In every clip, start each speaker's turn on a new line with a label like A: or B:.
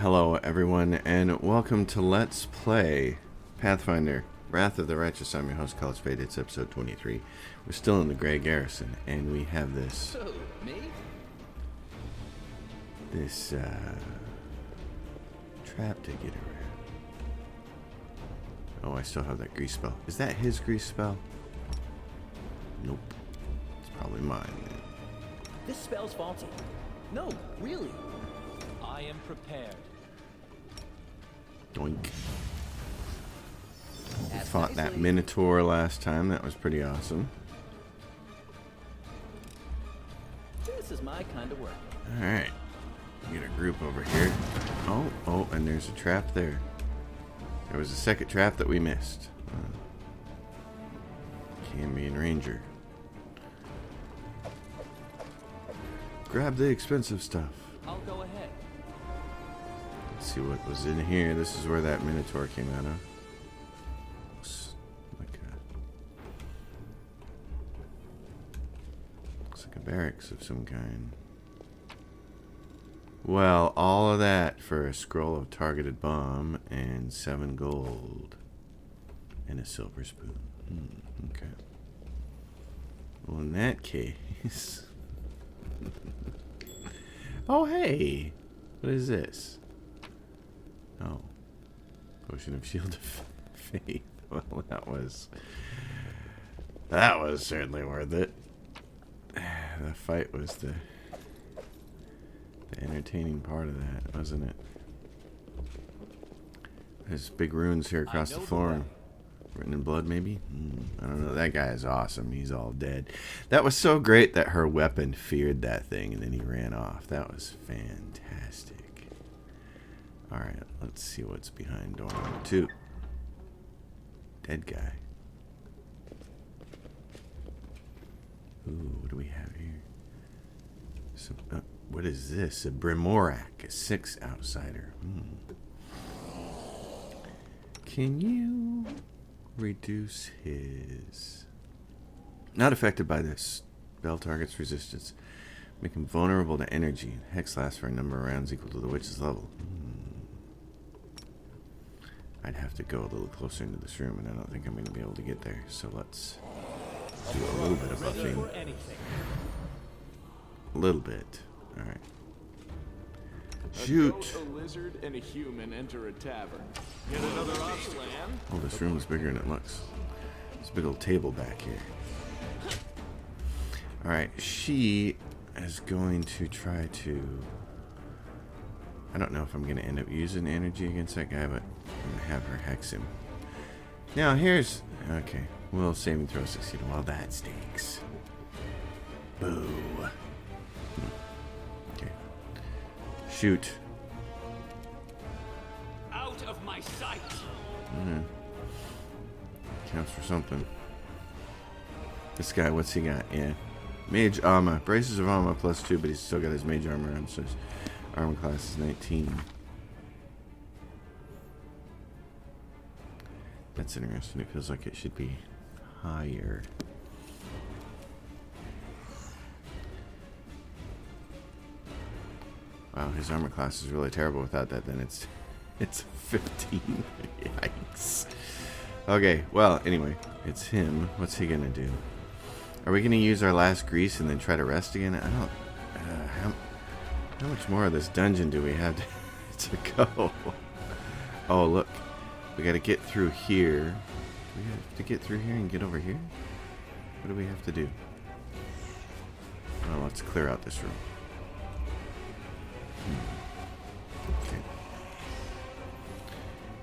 A: Hello everyone, and welcome to Let's Play Pathfinder, Wrath of the Righteous. I'm your host, College Fade. It's episode 23. We're still in the Grey Garrison, and we have this... trap to get around. Oh, I still have that grease spell. Is that his grease spell? Nope. It's probably mine, man.
B: This spell's faulty. No, really.
C: I am prepared.
A: Doink. We fought that Minotaur last time. That was pretty awesome.
B: This is my kind of work.
A: Alright. Get a group over here. Oh, and there's a trap there. There was a second trap that we missed. Cambion Ranger. Grab the expensive stuff.
C: I'll go ahead.
A: Let's see what was in here. This is where that Minotaur came out of. Looks like a barracks of some kind. Well, all of that for a scroll of targeted bomb and 7 gold and a silver spoon. Okay. Well, in that case... Oh, hey! What is this? Oh. Potion of Shield of Faith. Well, that was certainly worth it. The fight was the entertaining part of that, wasn't it? There's big runes here across the floor. Written in blood, maybe? I don't know. That guy is awesome. He's all dead. That was so great that her weapon feared that thing, and then he ran off. That was fantastic. Alright, let's see what's behind door number 2. Dead guy. Ooh, what do we have here? Some, what is this? A Brimorak, a 6 outsider. Can you reduce his... Not affected by this. Spell target's resistance. Make him vulnerable to energy. Hex lasts for a number of rounds equal to the witch's level. I'd have to go a little closer into this room, and I don't think I'm going to be able to get there. So let's do a little bit of buffing. A little bit. Alright. Shoot!
D: A lizard and a human enter a tavern. Get another land.
A: Oh, this room is bigger than it looks. There's a big old table back here. Alright, she is going to try to... I don't know if I'm going to end up using energy against that guy, but I'm going to have her hex him. Now, here's... Okay, we'll saving throw succeed. Well, that stinks. Boo. Okay. Shoot.
C: Out of my sight.
A: Counts for something. This guy, what's he got? Yeah. Mage armor. Braces of armor +2, but he's still got his mage armor on, so his armor class is 19. That's interesting. It feels like it should be higher. Wow, his armor class is really terrible without that. Then it's 15. Yikes. Okay, well, anyway, it's him. What's he gonna do? Are we gonna use our last grease and then try to rest again? I don't... how much more of this dungeon do we have to go? Oh, look. We gotta get through here. Do we have to get through here and get over here? What do we have to do? Well, let's clear out this room. Okay.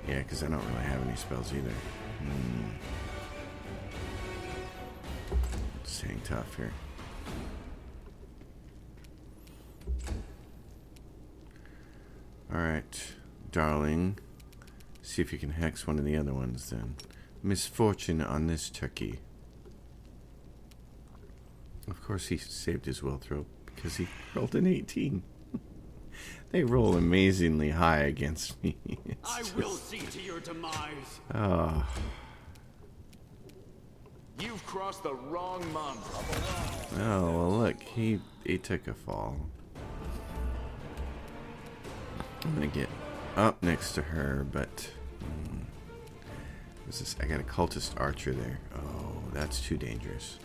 A: Yeah, because I don't really have any spells either. Just hang tough here. Alright, darling. See if you can hex one of the other ones then. Misfortune on this turkey. Of course he saved his will throw because he rolled an 18. They roll amazingly high against me.
C: I will see to your demise.
A: Oh.
D: You've crossed the wrong month.
A: Oh, well look, he took a fall. I'm gonna get up next to her, but what's this? I got a cultist archer there. Oh, that's too dangerous.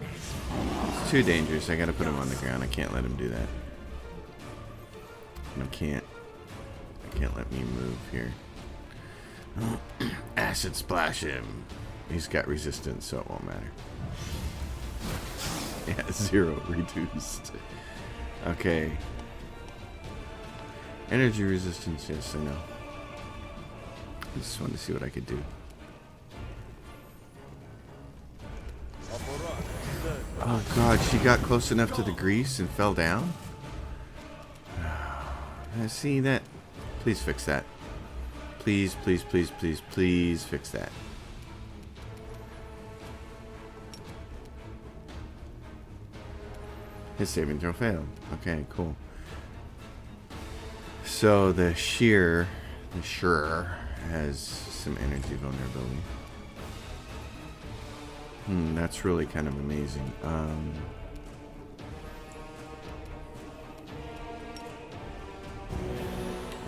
A: It's too dangerous. I gotta put him on the ground. I can't let him do that. I can't let me move here. Acid splash him. He's got resistance, so it won't matter. Yeah, 0 reduced. Okay. Energy resistance, yes, I know. I just wanted to see what I could do. Oh god, she got close enough to the grease and fell down? See that? Please fix that. Please, please, please, please, please fix that. His saving throw failed. Okay, cool. So the shear has some energy vulnerability. That's really kind of amazing.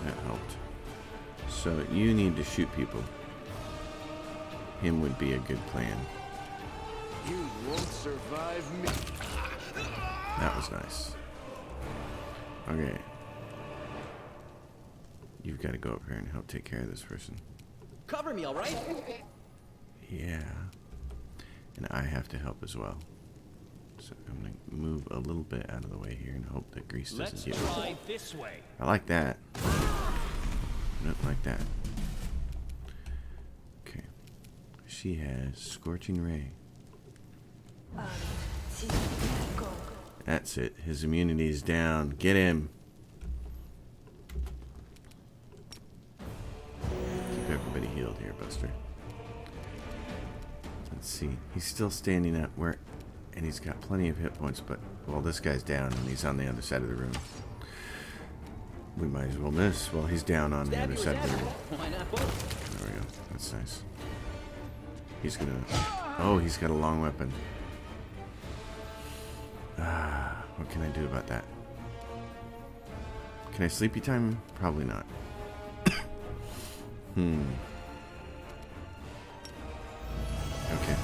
A: That helped. So you need to shoot people. Him would be a good plan.
D: You won't survive me.
A: That was nice. Okay. You've got to go up here and help take care of this person.
B: Cover me, all right?
A: Yeah. And I have to help as well. So I'm going to move a little bit out of the way here and hope that grease doesn't
C: Let's
A: get
C: try this way.
A: I like that. Not like that. Okay. She has Scorching Ray. That's it. His immunity is down. Get him. Keep everybody healed here, Buster. Let's see. He's still standing up and he's got plenty of hit points, but well, this guy's down and he's on the other side of the room. We might as well miss. Well, he's down on the other side of the room.
B: Why not both?
A: There we go. That's nice. He's gonna. Oh, he's got a long weapon. What can I do about that? Can I sleepy time him? Probably not. Okay.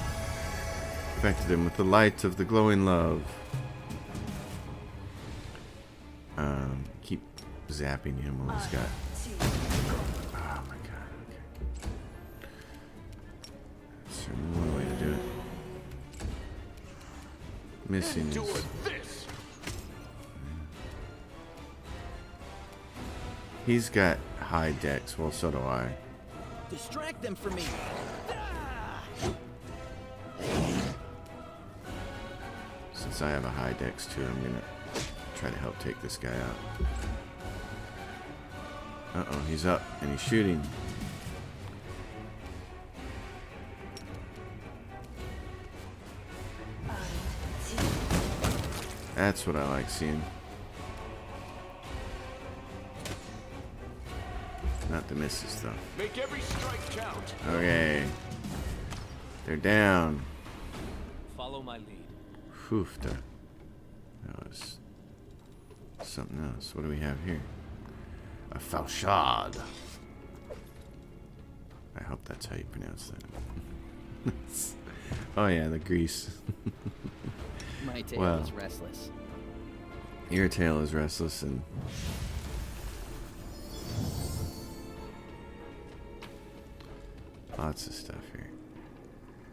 A: Affected him with the light of the glowing love. Keep zapping him while he's got. Oh my god. Okay. That's one way to do it. Missing
D: Endure
A: is.
D: this.
A: He's got high dex. Well, so do I.
B: Distract them from me.
A: Since I have a high dex too, I'm gonna try to help take this guy out. Uh-oh, he's up and he's shooting. That's what I like seeing. Not the misses though.
D: Make every strike count.
A: Okay. They're down.
C: Follow my lead.
A: Hoofda. That was something else. What do we have here? A falchade. I hope that's how you pronounce that. Oh yeah, the grease.
B: My tail
A: Well.
B: is restless.
A: Your tail is restless and lots of stuff here.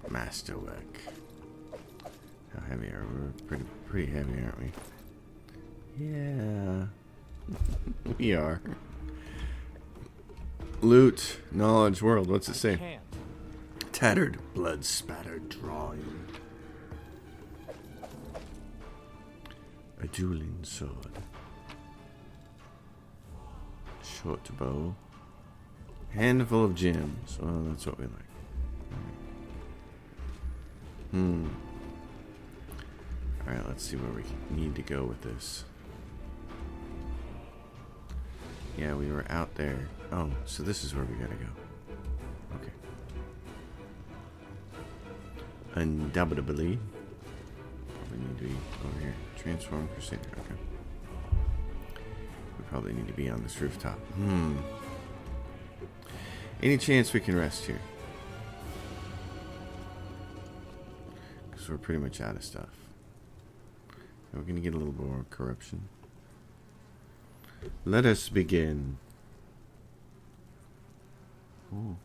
A: Masterwork. How heavy are we? We're pretty heavy, aren't we? Yeah. We are. Loot, knowledge, world. What's it say?
C: Can't.
A: Tattered, blood spattered drawing. A dueling sword. Short bow. Handful of gems. Well, that's what we like. Alright, let's see where we need to go with this. Yeah, we were out there. Oh, so this is where we gotta go. Okay. Indubitably. We need to be over here. Transform Crusader. Okay. We probably need to be on this rooftop. Any chance we can rest here? Because we're pretty much out of stuff. We're going to get a little more corruption. Let us begin. Ooh.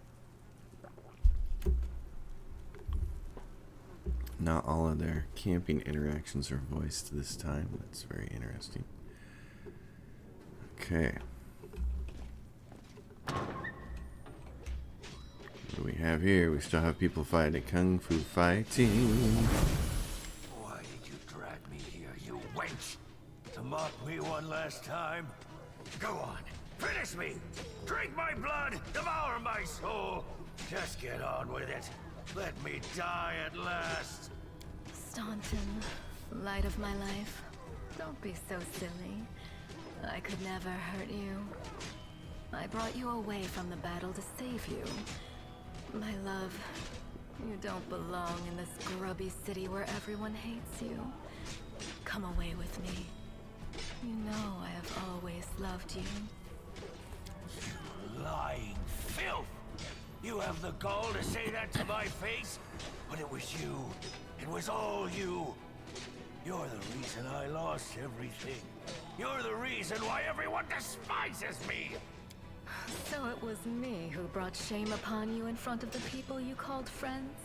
A: Not all of their camping interactions are voiced this time. That's very interesting. Okay. What do we have here? We still have people fighting kung fu fighting.
E: Why did you drag me here, you wench? To mock me one last time? Go on, finish me! Drink my blood, devour my soul! Just get on with it. Let me die at last.
F: Staunton, light of my life, don't be so silly. I could never hurt you. I brought you away from the battle to save you. My love, you don't belong in this grubby city where everyone hates you. Come away with me. You know I have always loved you.
E: You lying filth! You have the gall to say that to my face? But it was you. It was all you. You're the reason I lost everything. You're the reason why everyone despises me!
F: So it was me who brought shame upon you in front of the people you called friends?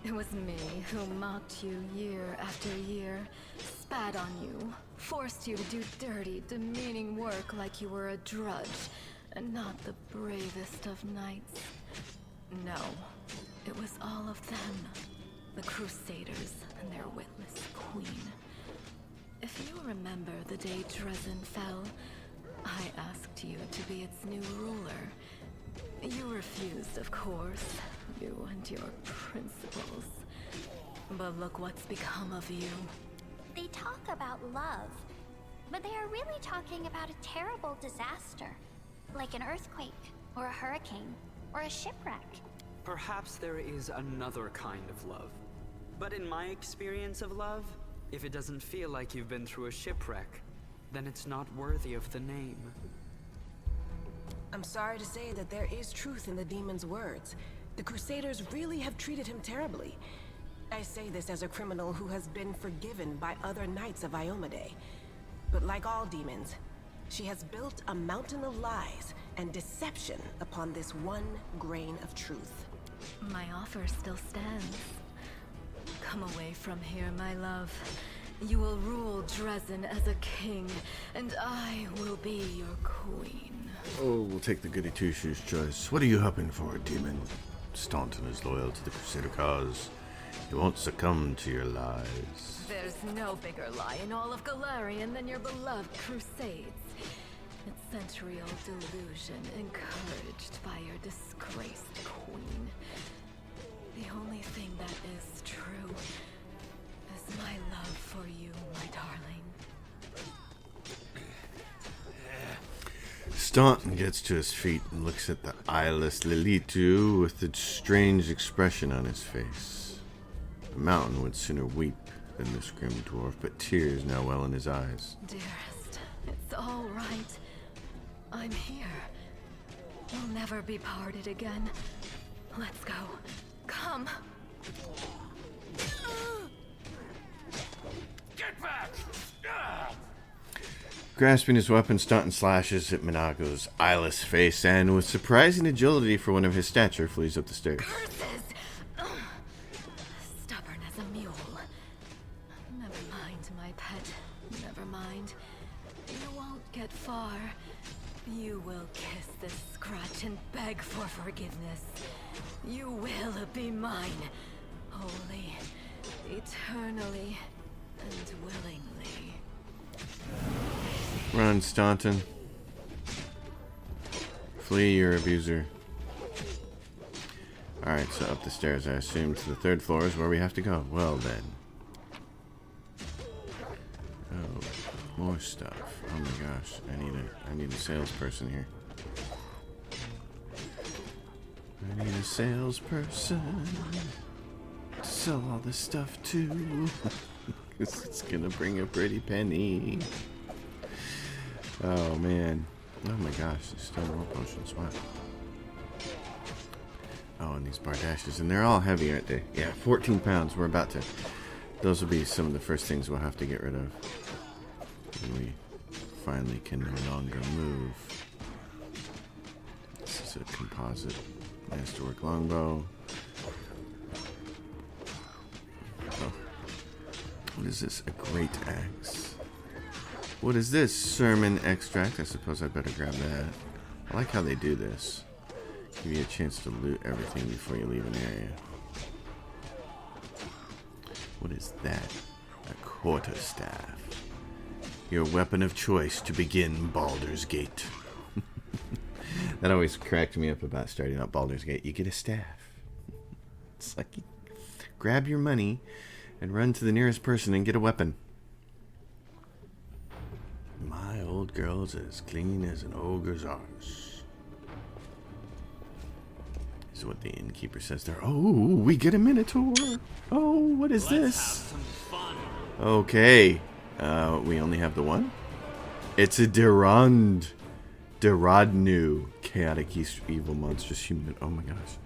F: It was me who mocked you year after year, spat on you, forced you to do dirty, demeaning work like you were a drudge, and not the bravest of knights. No, it was all of them. The Crusaders and their witless queen. If you remember the day Dresden fell, I asked you to be its new ruler. You refused, of course, you and your principles. But look what's become of you.
G: They talk about love, but they are really talking about a terrible disaster. Like an earthquake, or a hurricane, or a shipwreck.
H: Perhaps there is another kind of love. But in my experience of love, if it doesn't feel like you've been through a shipwreck, then it's not worthy of the name.
I: I'm sorry to say that there is truth in the demon's words. The Crusaders really have treated him terribly. I say this as a criminal who has been forgiven by other knights of Iomade. But like all demons, she has built a mountain of lies and deception upon this one grain of truth.
F: My offer still stands. Come away from here, my love. You will rule Dresden as a king, and I will be your queen.
A: Oh, we'll take the goody two-shoes choice. What are you hoping for, demon? Staunton is loyal to the Crusader cause. He won't succumb to your lies.
F: There's no bigger lie in all of Galarian than your beloved Crusades. It's century-old delusion encouraged by your disgraced queen. The only thing that is true is my love for you, my darling.
A: Staunton gets to his feet and looks at the eyeless Lilitu with a strange expression on his face. A mountain would sooner weep than this grim dwarf, but tears now well in his eyes.
F: Dearest, it's all right. I'm here. We'll never be parted again. Let's go. Come.
E: Get back!
A: Grasping his weapon, Staunton slashes at Minago's eyeless face and, with surprising agility for one of his stature, flees up the stairs.
F: Curses! Stubborn as a mule. Never mind, my pet. Never mind. You won't get far. You will kiss this scratch and beg for forgiveness. You will be mine. Wholly, eternally, and willingly.
A: Run, Staunton. Flee your abuser. Alright, so up the stairs, I assume, to the third floor is where we have to go. Well then. Oh, more stuff. Oh my gosh, I need a salesperson here. I need a salesperson to sell all this stuff to. Because it's gonna bring a pretty penny. Oh, man. Oh, my gosh. There's still more potions. Wow. Oh, and these bardashes. And they're all heavy, aren't they? Yeah, 14 pounds. We're about to... Those will be some of the first things we'll have to get rid of. When we finally can no longer move. This is a composite masterwork longbow. Oh. What is this? A great axe. What is this? Sermon extract. I suppose I better grab that. I like how they do this. Give you a chance to loot everything before you leave an area. What is that? A quarterstaff. Your weapon of choice to begin Baldur's Gate. That always cracked me up about starting out Baldur's Gate. You get a staff. It's like you grab your money and run to the nearest person and get a weapon. My old girl's as clean as an ogre's arse. Is what the innkeeper says there. Oh, we get a minotaur. Oh, what is this?
C: Have some fun.
A: Okay. We only have the one? It's a Deradnu. Chaotic evil monstrous human. Oh my gosh.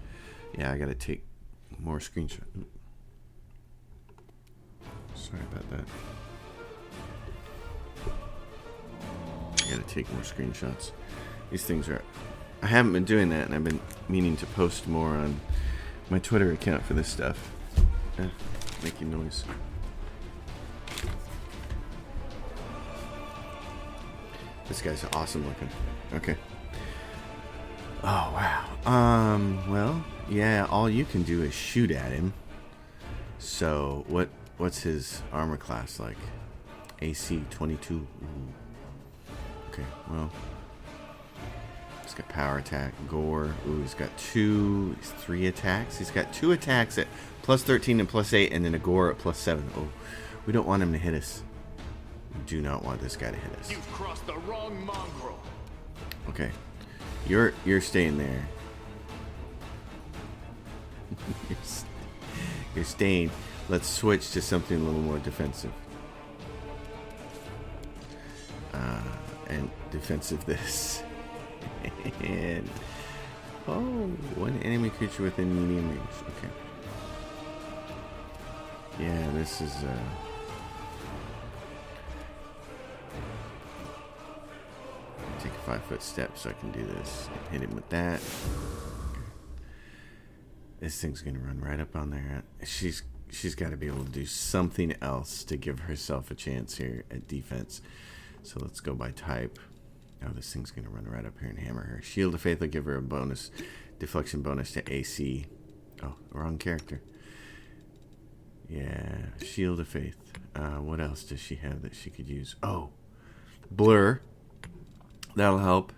A: Yeah, I gotta take more screenshots. Sorry about that. I gotta take more screenshots. These things are... I haven't been doing that, and I've been meaning to post more on my Twitter account for this stuff. Making noise. This guy's awesome looking. Okay. Oh, wow. Well, yeah, all you can do is shoot at him. So, what's his armor class like? AC 22. Ooh. Okay, well... He's got power attack, gore. Ooh, he's got 3 attacks. He's got 2 attacks at plus 13 and plus 8, and then a gore at plus 7. Oh, we don't want him to hit us. We do not want this guy to hit us.
D: You've crossed the wrong mongrel.
A: Okay, you're staying there. You're staying. Let's switch to something a little more defensive. And defensive this. And oh, one enemy creature within medium range. Okay. Yeah, this is take a 5-foot step so I can do this. Hit him with that. Okay. This thing's gonna run right up on there. She's got to be able to do something else to give herself a chance here at defense. So let's go by type. Now this thing's going to run right up here and hammer her. Shield of Faith will give her a bonus, deflection bonus to AC. Oh, wrong character. Yeah, Shield of Faith. What else does she have that she could use? Oh, Blur. That'll help.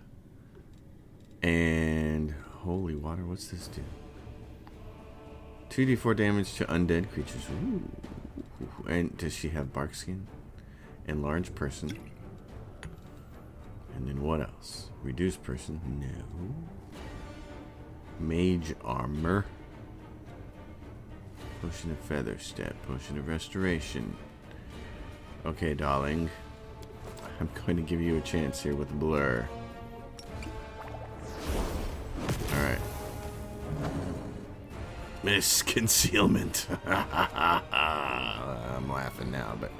A: And holy water, what's this do? 2d4 damage to undead creatures. Ooh. And does she have bark skin? Enlarge person. And then what else? Reduce person? No. Mage armor. Potion of feather step. Potion of restoration. Okay, darling. I'm going to give you a chance here with Blur. Alright. Miss Concealment. I'm laughing now, but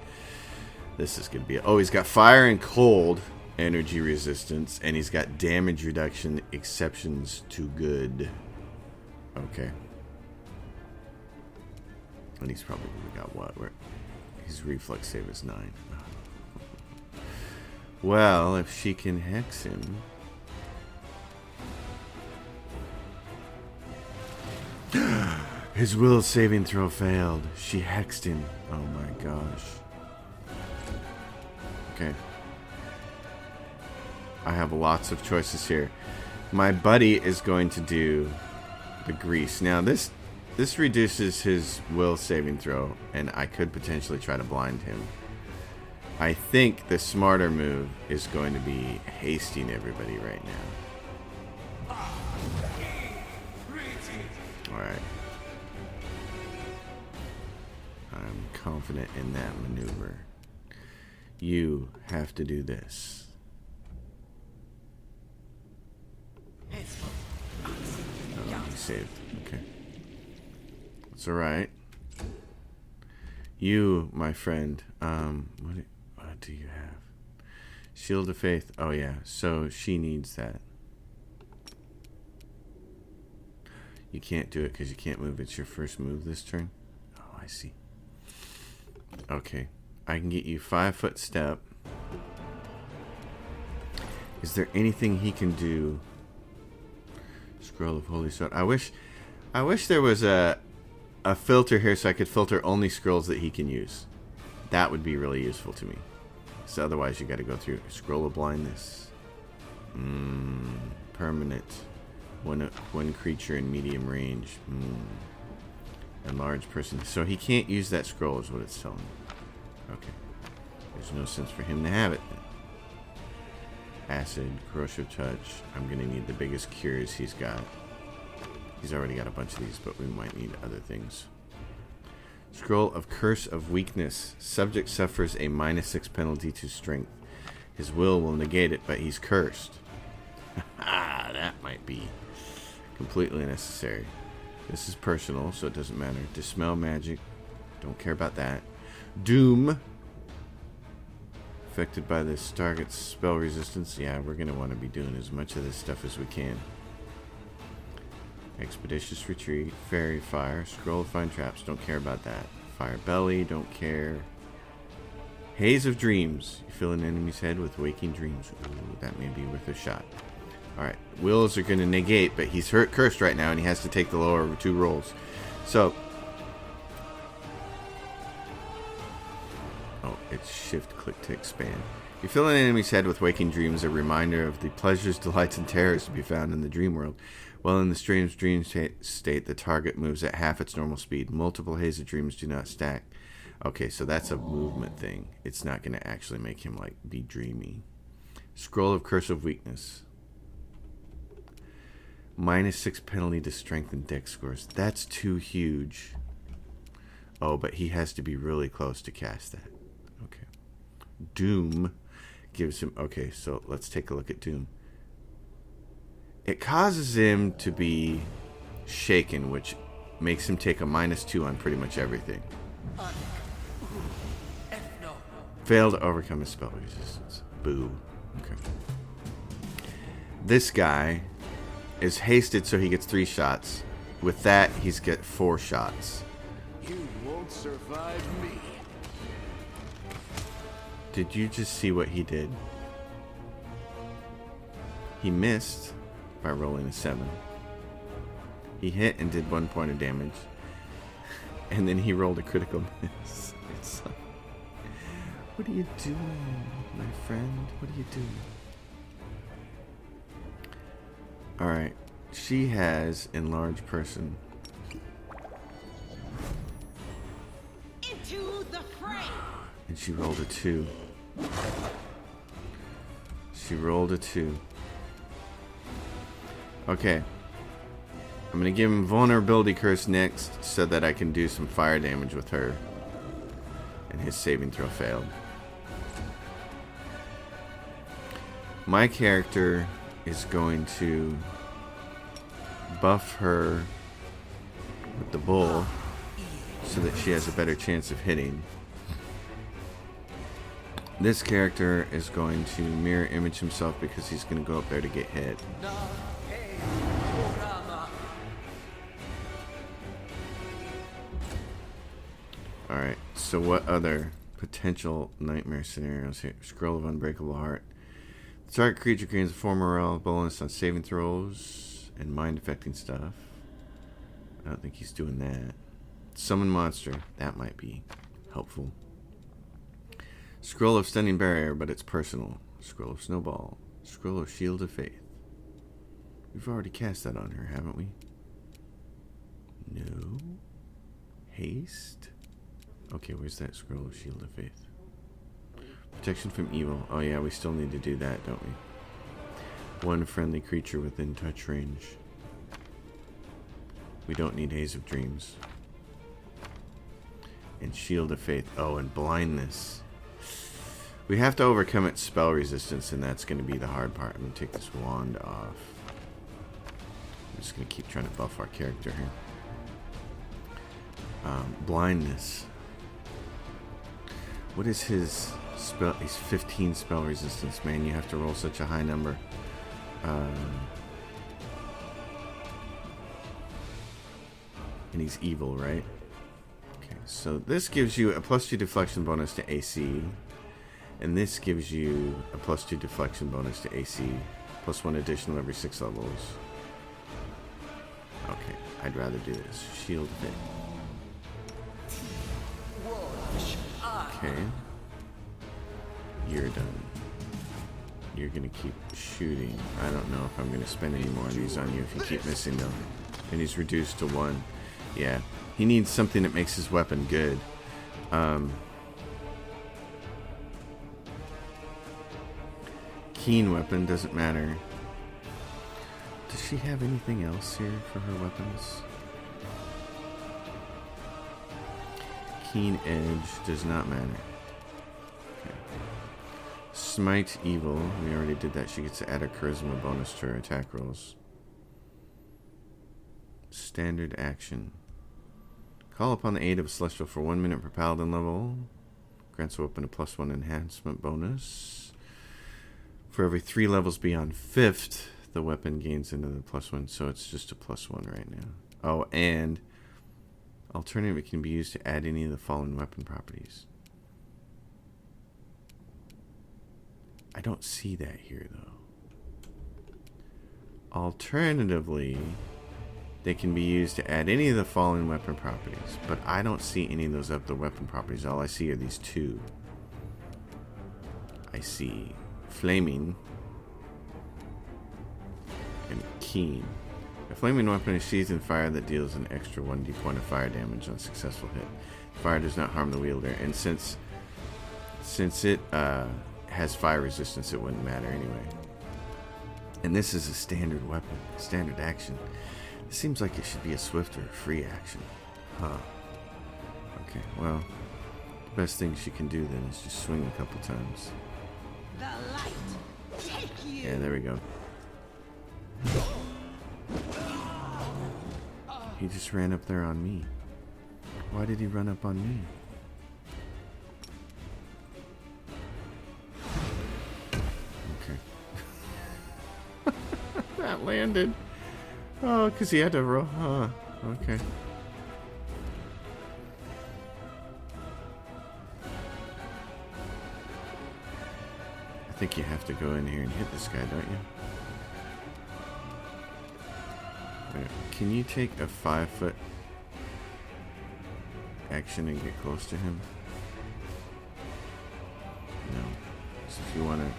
A: this is going to be... Oh, he's got fire and cold energy resistance, and he's got damage reduction exceptions to good. Okay. And he's probably got what? His reflex save is 9. Well, if she can hex him... His will saving throw failed. She hexed him. Oh my gosh. Okay. I have lots of choices here. My buddy is going to do the grease. Now this reduces his will saving throw, and I could potentially try to blind him. I think the smarter move is going to be hasting everybody right now. Alright. I'm confident in that maneuver. You have to do this. saved. Okay. It's alright. You, my friend, what do you have? Shield of Faith. Oh, yeah. So she needs that. You can't do it because you can't move. It's your first move this turn. Oh, I see. Okay. I can get you 5-foot step. Is there anything he can do? Scroll of Holy Sword. I wish there was a filter here so I could filter only scrolls that he can use. That would be really useful to me. So otherwise you got to go through Scroll of Blindness. Permanent. One creature in medium range. Enlarged person. So he can't use that scroll is what it's telling me. Okay. There's no sense for him to have it then. Acid, Corrosive Touch. I'm going to need the biggest cures he's got. He's already got a bunch of these, but we might need other things. Scroll of Curse of Weakness. Subject suffers a -6 penalty to strength. His will negate it, but he's cursed. That might be completely necessary. This is personal, so it doesn't matter. Dispel magic. Don't care about that. Doom. Affected by this target's spell resistance. Yeah, we're going to want to be doing as much of this stuff as we can. Expeditious Retreat. Fairy Fire. Scroll of Find Traps. Don't care about that. Fire Belly. Don't care. Haze of Dreams. You fill an enemy's head with waking dreams. Ooh, that may be worth a shot. Alright. Wills are going to negate, but he's cursed right now, and he has to take the lower 2 rolls. So... oh, it's Shift click to expand. You fill an enemy's head with waking dreams, a reminder of the pleasures, delights, and terrors to be found in the dream world. While in the strange dream state, the target moves at half its normal speed. Multiple haze of dreams do not stack. Okay, so that's a movement thing. It's not going to actually make him, like, be dreamy. Scroll of Curse of Weakness. -6 penalty to strength and dex scores. That's too huge. Oh, but he has to be really close to cast that. Okay. Doom gives him... okay, so let's take a look at Doom. It causes him to be shaken, which makes him take a -2 on pretty much everything. Fail to overcome his spell resistance. Boo. Okay. This guy is hasted, so he gets 3 shots. With that, he's got 4 shots.
D: You won't survive me.
A: Did you just see what he did? He missed by rolling a 7. He hit and did 1 point of damage. And then he rolled a critical miss. It's like, what are you doing, my friend? What are you doing? Alright. She has Enlarged Person.
J: Into the fray.
A: And she rolled a 2. She rolled a 2. Okay. I'm going to give him Vulnerability Curse next so that I can do some fire damage with her. And his saving throw failed. My character is going to buff her with the bull so that she has a better chance of hitting. This character is going to mirror image himself because he's going to go up there to get hit. Alright, so what other potential nightmare scenarios here? Scroll of Unbreakable Heart. The target creature gains a 4 morale bonus on saving throws and mind affecting stuff. I don't think he's doing that. Summon monster. That might be helpful. Scroll of Stunning Barrier, but it's personal. Scroll of Snowball. Scroll of Shield of Faith. We've already cast that on her, haven't we? No. Haste? Okay, where's that Scroll of Shield of Faith? Protection from evil. Oh yeah, we still need to do that, don't we? One friendly creature within touch range. We don't need Haze of Dreams. And Shield of Faith. Oh, and Blindness. We have to overcome its spell resistance, and that's going to be the hard part. I'm going to take this wand off. I'm just going to keep trying to buff our character here. Blindness. What is his spell? He's 15 spell resistance. Man, you have to roll such a high number. And he's evil, right? Okay, so this gives you a +2 deflection bonus to AC. And this gives you a +2 deflection bonus to AC. +1 additional every 6 levels. Okay, I'd rather do this. Shield hit. Okay. You're done. You're gonna keep shooting. I don't know if I'm gonna spend any more of these on you if you keep missing them. And he's reduced to 1. Yeah. He needs something that makes his weapon good. Keen weapon, doesn't matter. Does she have anything else here for her weapons? Keen edge does not matter. Okay. Smite evil. We already did that. She gets to add a charisma bonus to her attack rolls. Standard action. Call upon the aid of a celestial for 1 minute per paladin level. Grants a weapon a +1 enhancement bonus. For every 3 levels beyond 5th, the weapon gains another +1, so it's just a +1 right now. Oh, and alternative, it can be used to add any of the fallen weapon properties. I don't see that here, though. Alternatively, they can be used to add any of the fallen weapon properties, but I don't see any of those other weapon properties. All I see are these 2. I see flaming and keen. A flaming weapon is sheathed in fire that deals an extra 1d point of fire damage on successful hit. Fire does not harm the wielder, and since it has fire resistance, it wouldn't matter anyway. And this is a standard weapon, standard action. It seems like it should be a swift or free action. Huh. Okay, well, the best thing she can do then is just swing a couple times.
I: The light. Take you.
A: Yeah, there we go. He just ran up there on me. Why did he run up on me? Okay. That landed. Oh, because he had to roll. Huh. Okay. I think you have to go in here and hit this guy, don't you? Wait, can you take a 5-foot action and get close to him? No. So if you want to...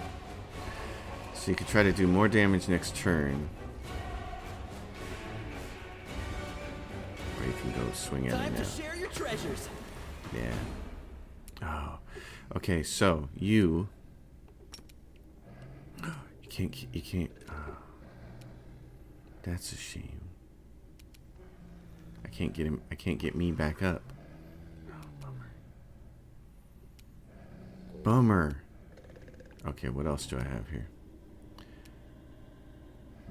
A: So you could try to do more damage next turn. Or you can go swing at him
B: Time
A: now.
B: to share your treasures.
A: Yeah. Oh. Okay, so you can't. Oh. That's a shame. I can't get him. I can't get me back up. Oh, bummer. Okay, what else do I have here?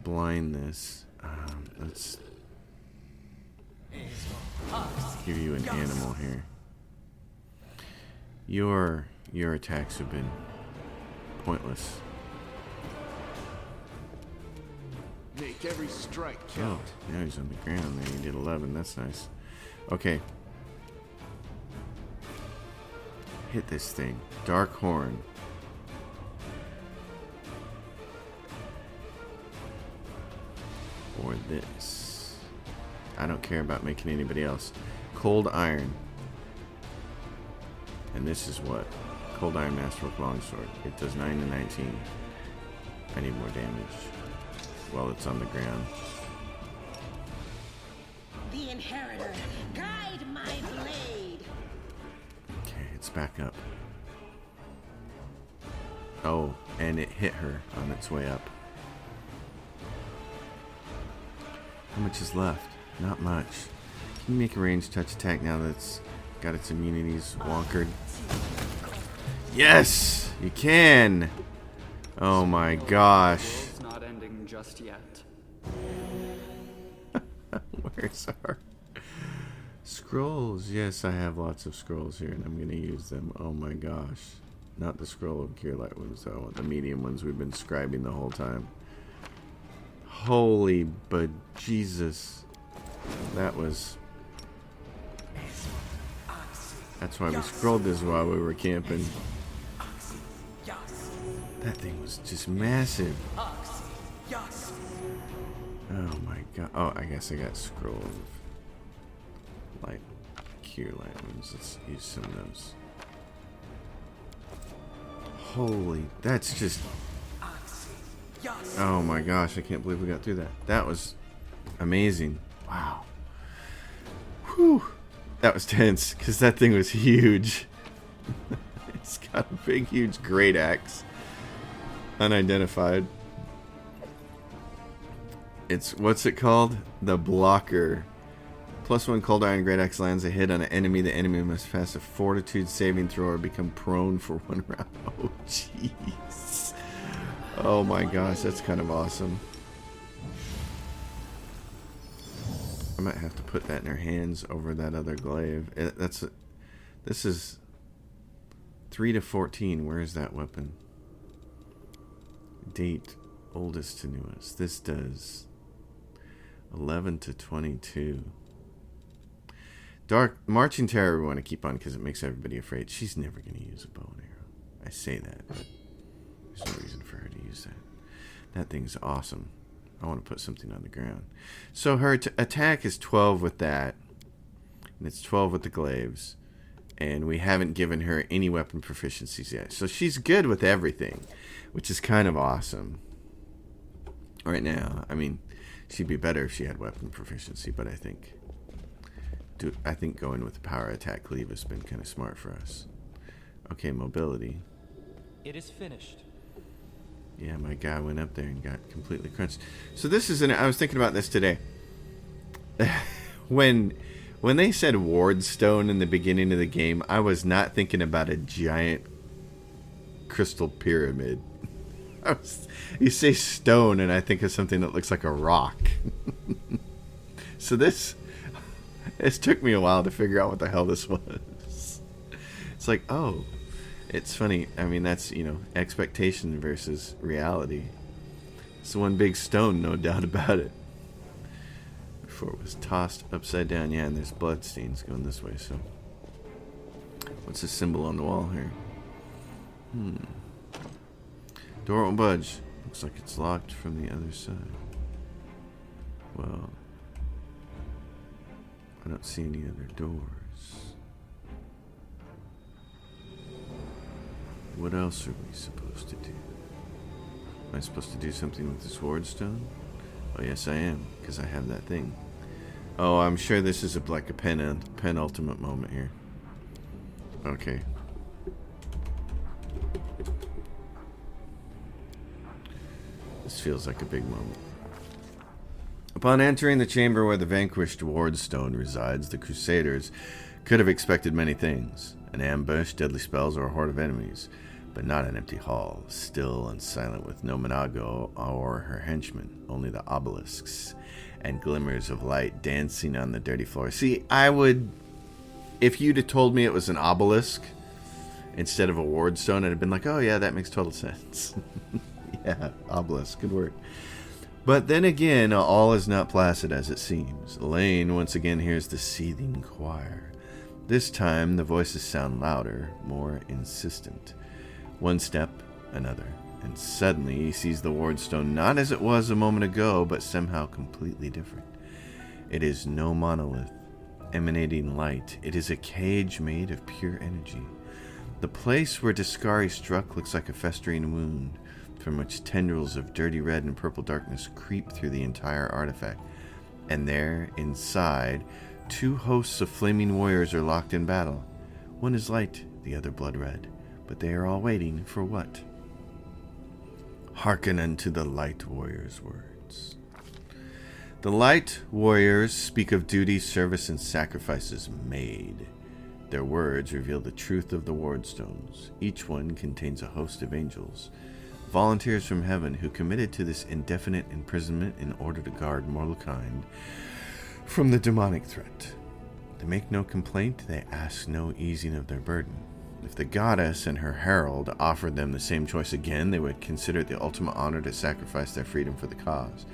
A: Blindness. Let's give you an animal here. Your attacks have been pointless.
D: Make every strike
A: Oh,
D: count.
A: now he's on the ground there. He did 11. That's nice. Okay. Hit this thing. Dark Horn. Or this. I don't care about making anybody else. Cold Iron. And this is what? Cold Iron Masterwork Longsword. It does 9 to 19. I need more damage while it's on the ground.
I: The Inheritor, guide my blade.
A: Okay, it's back up. Oh, and it hit her on its way up. How much is left? Not much. Can you make a ranged touch attack now that it's got its immunities wonkered? Yes! You can! Oh my gosh.
H: It's not ending just yet.
A: Where's our scrolls? Yes, I have lots of scrolls here, and I'm going to use them. Oh my gosh. Not the scroll of cure light ones, though. The medium ones we've been scribing the whole time. Holy but Jesus. That was... That's why we scrolled this while we were camping. That thing was just massive. Oh my god. Oh, I guess I got scroll of light, cure light ones. Let's use some of those. Holy, that's just... Oh my gosh, I can't believe we got through that. That was amazing. Wow. Whew. That was tense, because that thing was huge. It's got a big, huge great axe. Unidentified. It's, what's it called? The blocker. +1 cold iron great axe lands a hit on an enemy. The enemy must pass a fortitude saving throw or become prone for 1 round. Oh, jeez. Oh my gosh, that's kind of awesome. I might have to put that in her hands over that other glaive. This is 3 to 14. Where is that weapon? Date, oldest to newest. This does 11 to 22. Dark Marching Terror we want to keep on because it makes everybody afraid. She's never going to use a bow and arrow. I say that, but there's no reason for her to use that. That thing's awesome. I want to put something on the ground. So her attack is 12 with that, and it's 12 with the glaives, and we haven't given her any weapon proficiencies yet. So she's good with everything, which is kind of awesome. Right now, I mean, she'd be better if she had weapon proficiency, but I think going with the power attack cleave has been kind of smart for us. Okay, mobility.
C: It is finished.
A: Yeah, my guy went up there and got completely crunched. So this is I was thinking about this today. When they said ward stone in the beginning of the game, I was not thinking about a giant crystal pyramid. You say stone and I think of something that looks like a rock. So it took me a while to figure out what the hell this was. It's like, oh, it's funny. I mean, that's, expectation versus reality. It's one big stone, no doubt about it. Before it was tossed upside down. Yeah, and there's bloodstains going this way, so. What's the symbol on the wall here? Door won't budge. Looks like it's locked from the other side. Well, I don't see any other doors. What else are we supposed to do? Am I supposed to do something with this ward stone? Oh, yes, I am, because I have that thing. Oh, I'm sure this is like a penultimate moment here. Okay. This feels like a big moment. Upon entering the chamber where the vanquished ward stone resides, the Crusaders could have expected many things. An ambush, deadly spells, or a horde of enemies. But not an empty hall, still and silent, with no Minago or her henchmen, only the obelisks and glimmers of light dancing on the dirty floor. See, if you'd have told me it was an obelisk instead of a ward stone, I'd have been like, oh yeah, that makes total sense. Yeah, obelisk, good word. But then again, all is not placid as it seems. Elaine once again hears the seething choir. This time, the voices sound louder, more insistent. One step, another, and suddenly he sees the ward stone not as it was a moment ago, but somehow completely different. It is no monolith, emanating light. It is a cage made of pure energy. The place where Discari struck looks like a festering wound, from which tendrils of dirty red and purple darkness creep through the entire artifact. And there, inside, 2 hosts of flaming warriors are locked in battle. One is light, the other blood red. But they are all waiting for what? Hearken unto the light warriors' words. The light warriors speak of duty, service, and sacrifices made. Their words reveal the truth of the wardstones. Each one contains a host of angels, volunteers from heaven who committed to this indefinite imprisonment in order to guard mortal kind from the demonic threat. They make no complaint, they ask no easing of their burden. If the goddess and her herald offered them the same choice again, they would consider it the ultimate honor to sacrifice their freedom for the cause.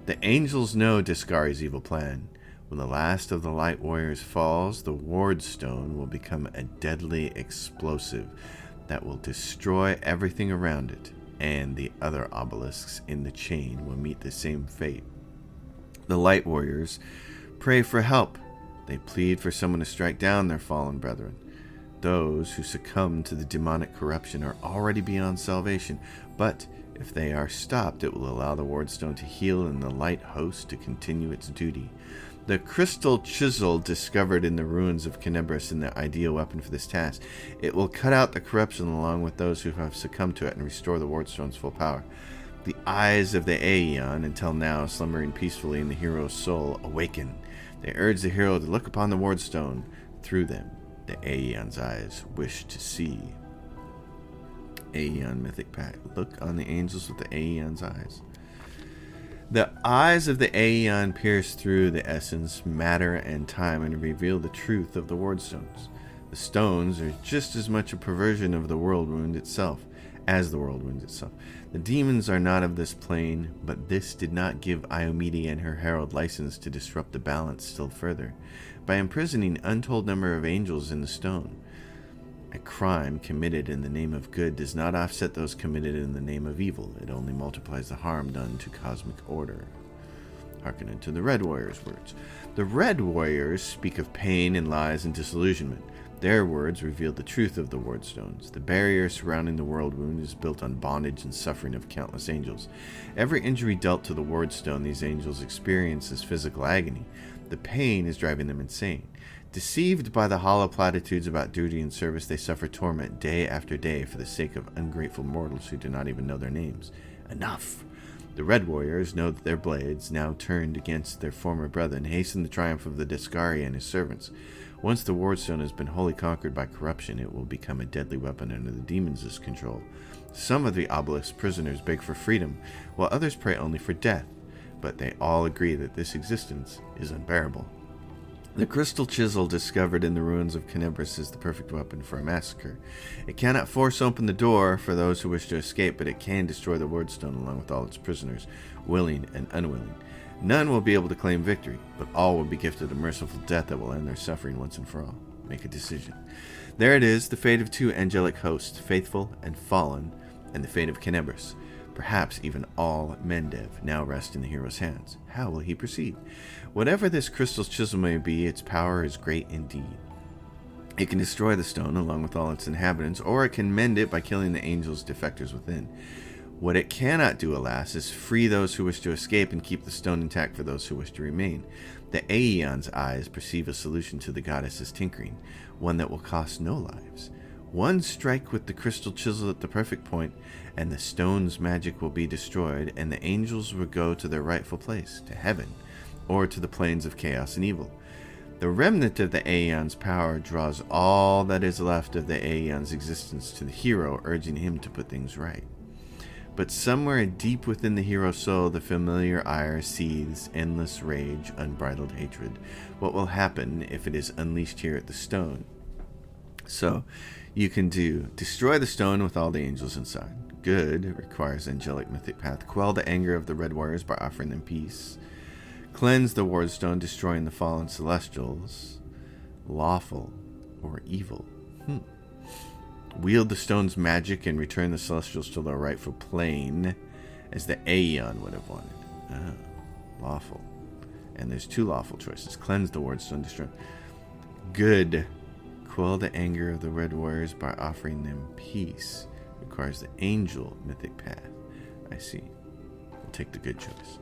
A: The angels know Discari's evil plan. When the last of the light warriors falls, the ward stone will become a deadly explosive that will destroy everything around it, and the other obelisks in the chain will meet the same fate. The light warriors pray for help. They plead for someone to strike down their fallen brethren. Those who succumb to the demonic corruption are already beyond salvation, but if they are stopped, it will allow the wardstone to heal and the light host to continue its duty. The crystal chisel discovered in the ruins of Kenebris is the ideal weapon for this task. It will cut out the corruption along with those who have succumbed to it and restore the wardstone's full power. The eyes of the Aeon, until now slumbering peacefully in the hero's soul, awaken. They urge the hero to look upon the wardstone through them. The Aeon's eyes wish to see. Aeon Mythic Pact. Look on the angels with the Aeon's eyes. The eyes of the Aeon pierce through the essence, matter, and time and reveal the truth of the wardstones. The stones are just as much a perversion of the world wound itself as the world wound itself. The demons are not of this plane, but this did not give Iomede and her herald license to disrupt the balance still further by imprisoning untold number of angels in the stone. A crime committed in the name of good does not offset those committed in the name of evil. It only multiplies the harm done to cosmic order. Hearken unto the Red Warriors' words. The Red Warriors speak of pain and lies and disillusionment. Their words reveal the truth of the wardstones. The barrier surrounding the world wound is built on bondage and suffering of countless angels. Every injury dealt to the wardstone these angels experience is physical agony. The pain is driving them insane. Deceived by the hollow platitudes about duty and service, they suffer torment day after day for the sake of ungrateful mortals who do not even know their names. Enough! The Red Warriors know that their blades, now turned against their former brethren, hasten the triumph of the Discari and his servants. Once the wardstone has been wholly conquered by corruption, it will become a deadly weapon under the demons' control. Some of the obelisk prisoners beg for freedom, while others pray only for death, but they all agree that this existence is unbearable. The crystal chisel discovered in the ruins of Kenebris is the perfect weapon for a massacre. It cannot force open the door for those who wish to escape, but it can destroy the wardstone along with all its prisoners, willing and unwilling. None will be able to claim victory, but all will be gifted a merciful death that will end their suffering once and for all. Make a decision. There it is, the fate of two angelic hosts, faithful and fallen, and the fate of Kenebris. Perhaps even all Mendev now rest in the hero's hands. How will he proceed? Whatever this crystal chisel may be, its power is great indeed. It can destroy the stone along with all its inhabitants, or it can mend it by killing the angels' defectors within. What it cannot do, alas, is free those who wish to escape and keep the stone intact for those who wish to remain. The Aeon's eyes perceive a solution to the goddess's tinkering, one that will cost no lives. One strike with the crystal chisel at the perfect point, and the stone's magic will be destroyed, and the angels will go to their rightful place, to heaven, or to the plains of chaos and evil. The remnant of the Aeon's power draws all that is left of the Aeon's existence to the hero, urging him to put things right. But somewhere deep within the hero's soul, the familiar ire seethes, endless rage, unbridled hatred. What will happen if it is unleashed here at the stone? So, you can destroy the stone with all the angels inside. Good requires angelic mythic path. Quell the anger of the Red Warriors by offering them peace. Cleanse the wardstone, destroying the fallen celestials. Lawful or evil. Wield the stone's magic and return the celestials to their rightful plane, as the Aeon would have wanted. Lawful. And there's two lawful choices. Cleanse the wardstone, destroy. Good. Quell the anger of the Red Warriors by offering them peace. Requires the angel mythic path. I see. We'll take the good choice.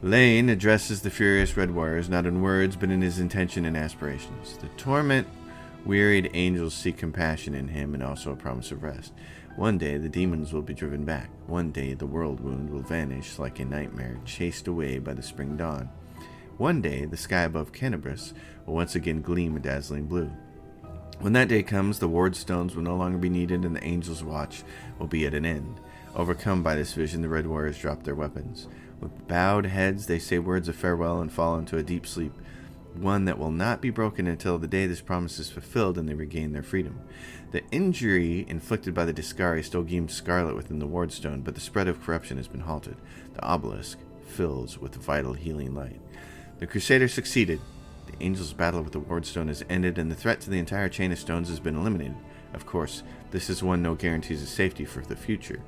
A: Lane addresses the furious Red Warriors, not in words, but in his intention and aspirations. The torment-wearied angels seek compassion in him and also a promise of rest. One day the demons will be driven back. One day the world wound will vanish like a nightmare, chased away by the spring dawn. One day the sky above Kenebris will once again gleam a dazzling blue. When that day comes, the wardstones will no longer be needed and the angels' watch will be at an end. Overcome by this vision, the Red Warriors drop their weapons. With bowed heads, they say words of farewell and fall into a deep sleep. one that will not be broken until the day this promise is fulfilled and they regain their freedom. The injury inflicted by the Discari still gleams scarlet within the wardstone, but the spread of corruption has been halted. The obelisk fills with vital healing light. The Crusaders succeeded. The Angels' battle with the wardstone has ended, and the threat to the entire chain of stones has been eliminated. Of course, this is one no guarantees of safety for the future.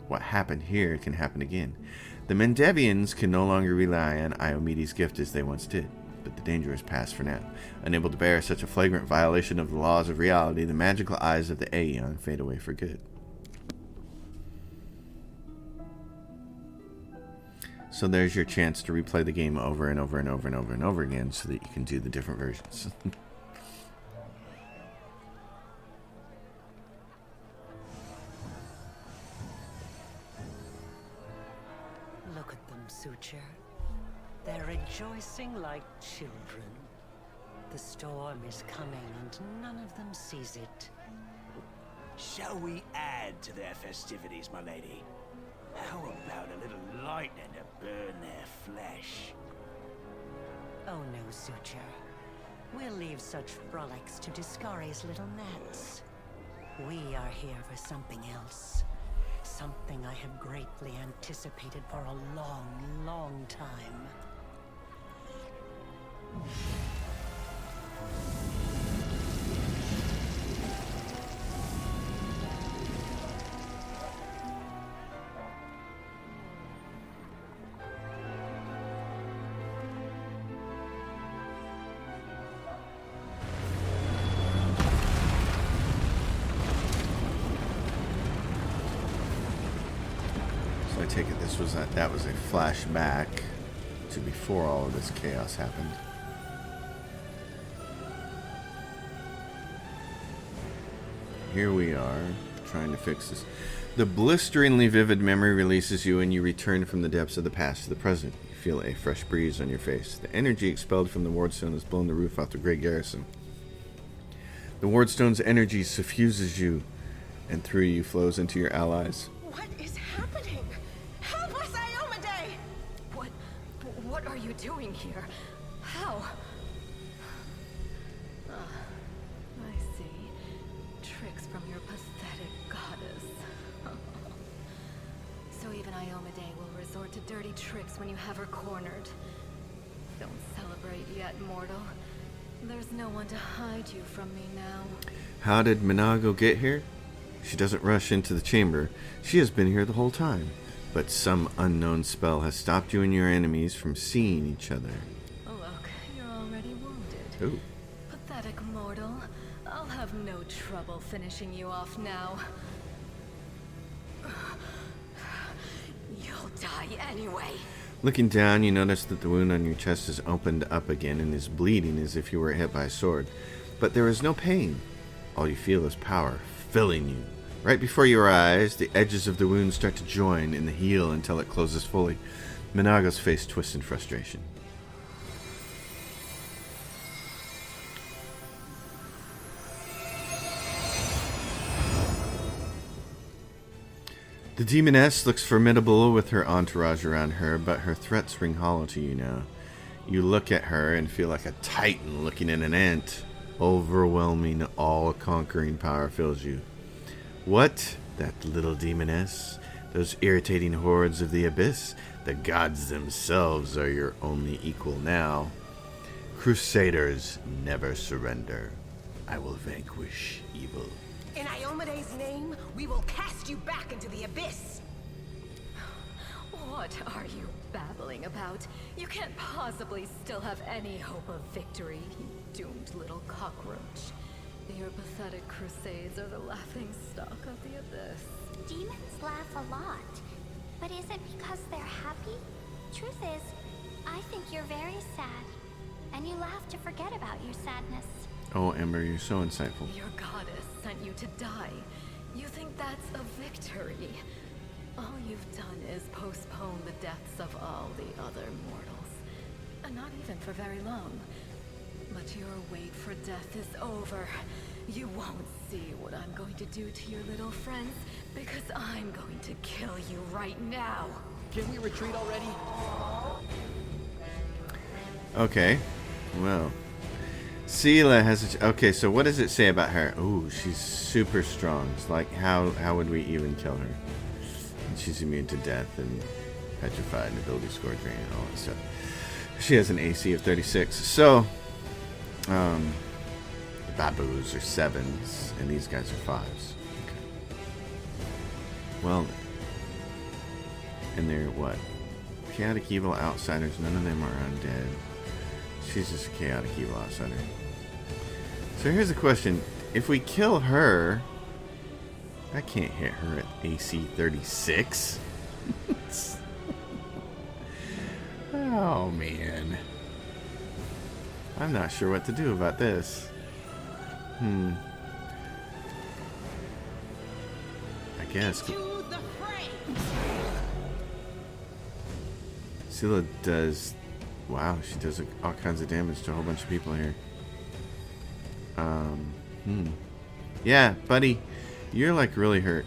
A: What happened here can happen again. The Mendevians can no longer rely on Iomedes' gift as they once did, but the danger is past for now. Unable to bear such a flagrant violation of the laws of reality, the magical eyes of the Aeon fade away for good. So there's your chance to replay the game over and over and over and over and over again so that you can do the different versions.
J: Look at them, Suture. They're rejoicing like children. The storm is coming and none of them sees it.
E: Shall we add to their festivities, my lady? How about a little lightning to burn their flesh?
J: Oh no, Suture. We'll leave such frolics to Discari's little gnats. We are here for something else. Something I have greatly anticipated for a long, long time.
A: So I take it this was that was a flashback to before all of this chaos happened. Here we are, trying to fix this. The blisteringly vivid memory releases you and you return from the depths of the past to the present. You feel a fresh breeze on your face. The energy expelled from the wardstone has blown the roof off the great garrison. The wardstone's energy suffuses you, and through you flows into your allies.
I: What is happening? Help us, Iomedae!
F: What are you doing here? How? I see. Tricks from your pathetic goddess. So even Iomedae will resort to dirty tricks when you have her cornered. Don't celebrate yet, mortal. There's no one to hide you from me now.
A: How did Minago get here? She doesn't rush into the chamber. She has been here the whole time. But some unknown spell has stopped you and your enemies from seeing each other.
F: Look, you're already wounded.
A: Ooh.
F: Pathetic mortal. I'll have no trouble finishing you off now. You'll die anyway.
A: Looking down, you notice that the wound on your chest has opened up again and is bleeding as if you were hit by a sword. But there is no pain. All you feel is power filling you. Right before your eyes, the edges of the wound start to join in the heal until it closes fully. Minago's face twists in frustration. The demoness looks formidable with her entourage around her, but her threats ring hollow to you now. You look at her and feel like a titan looking at an ant. Overwhelming, all-conquering power fills you. What? That little demoness? Those irritating hordes of the abyss? The gods themselves are your only equal now. Crusaders never surrender. I will vanquish evil.
I: In Iomedae's name, we will cast you back into the abyss!
F: What are you babbling about? You can't possibly still have any hope of victory, you doomed little cockroach. Your pathetic crusades are the laughing stock of the abyss.
G: Demons laugh a lot. But is it because they're happy? Truth is, I think you're very sad. And you laugh to forget about your sadness.
A: Oh, Ember, you're so insightful.
F: Your goddess sent you to die. You think that's a victory? All you've done is postpone the deaths of all the other mortals. And not even for very long. But your wait for death is over. You won't see what I'm going to do to your little friends, because I'm going to kill you right now.
B: Can we retreat already?
A: Okay. Well, Sela has a... Okay, so what does it say about her? Ooh, she's super strong. It's like, how would we even kill her? And she's immune to death and petrified and ability score drain and all that stuff. She has an AC of 36. So, the Babus are 7s, and these guys are 5s. Okay. Well, and they're what? Chaotic evil outsiders. None of them are undead. She's just a chaotic evil outsider. So here's the question. If we kill her, I can't hit her at AC 36. Oh, man. I'm not sure what to do about this. I guess. Sela does... Wow, she does all kinds of damage to a whole bunch of people here. Yeah, buddy. You're like really hurt.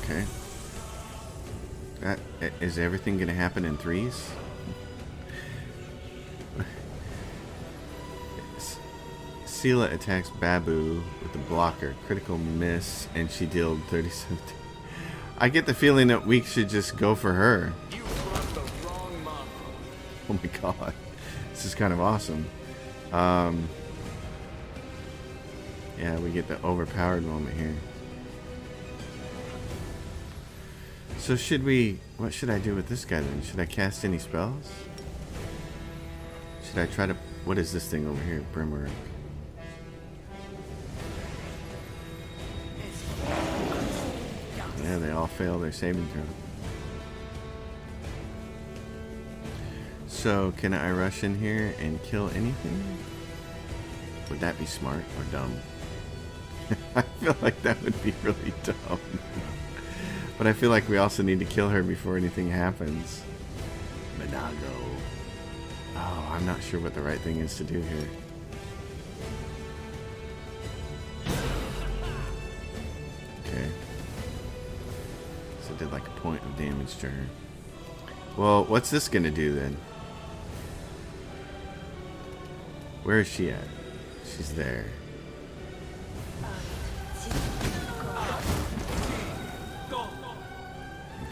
A: Okay. Is everything going to happen in 3s? Sela attacks Babu with a blocker. Critical miss, and she dealt 37. I get the feeling that we should just go for her.
D: You brought the wrong mom.
A: Oh my god. This is kind of awesome. Yeah, we get the overpowered moment here. So should we... What should I do with this guy then? Should I cast any spells? Should I try to... What is this thing over here? Brimmer. Yeah, they all fail their saving throw. So, can I rush in here and kill anything? Would that be smart or dumb? I feel like that would be really dumb. But I feel like we also need to kill her before anything happens. Minago. Oh, I'm not sure what the right thing is to do here. Okay. So I did like a point of damage to her. Well, what's this gonna do then? Where is she at? She's there.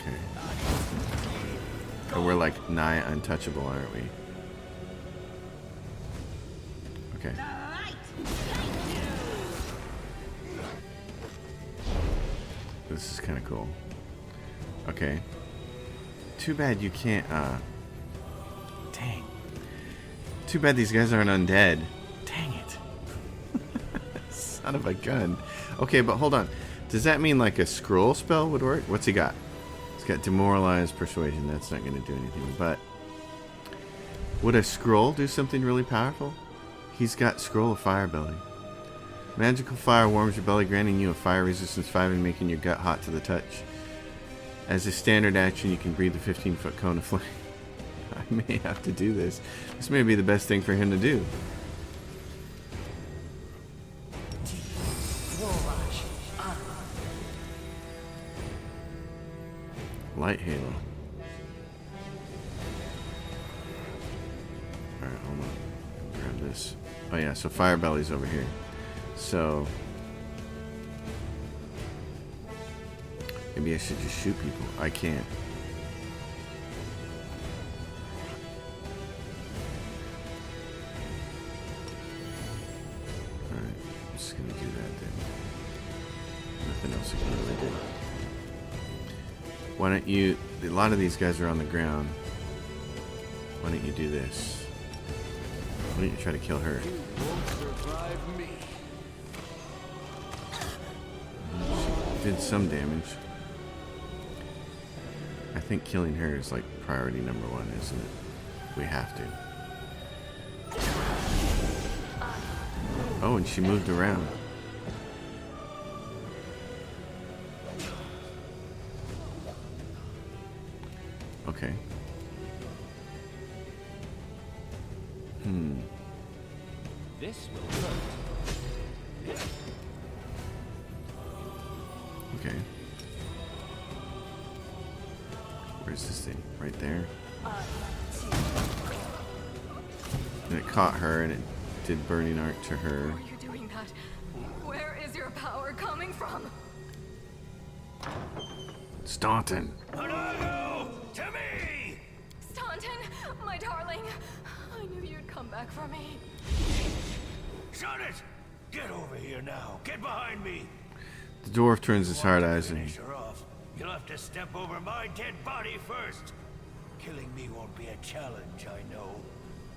A: Okay. Oh, we're like nigh untouchable, aren't we? Okay. This is kind of cool. Okay. Too bad you can't, dang. Too bad these guys aren't undead. Dang it. Son of a gun. Okay, but hold on. Does that mean like a scroll spell would work? What's he got? He's got Demoralize Persuasion. That's not going to do anything. But would a scroll do something really powerful? He's got Scroll of Fire Belly. Magical fire warms your belly, granting you a fire resistance 5 and making your gut hot to the touch. As a standard action, you can breathe a 15-foot cone of flame. I may have to do this. This may be the best thing for him to do. Light Halo. Alright, hold on. Grab this. Oh yeah, so Fire Belly's over here. So maybe I should just shoot people. I can't. Alright, I'm just gonna do that then. Nothing else I can really do. Why don't you... A lot of these guys are on the ground. Why don't you do this? Why don't you try to kill her?
D: You won't survive me.
A: She did some damage. I think killing her is like priority number 1, isn't it? We have to. Oh, and she moved around. Okay.
C: This will hurt.
A: Okay. Where's this thing? Right there. And it caught her, and it did burning arc to her.
F: How are you doing that? Where is your power coming from?
A: Staunton.
E: Monago! To me!
F: Staunton, my darling. I knew you'd come back for me.
E: Shut it! Get over here now. Get behind me.
A: The dwarf turns his hard eyes and
E: Finish her off. You'll have to step over my dead body first. Killing me won't be a challenge, I know.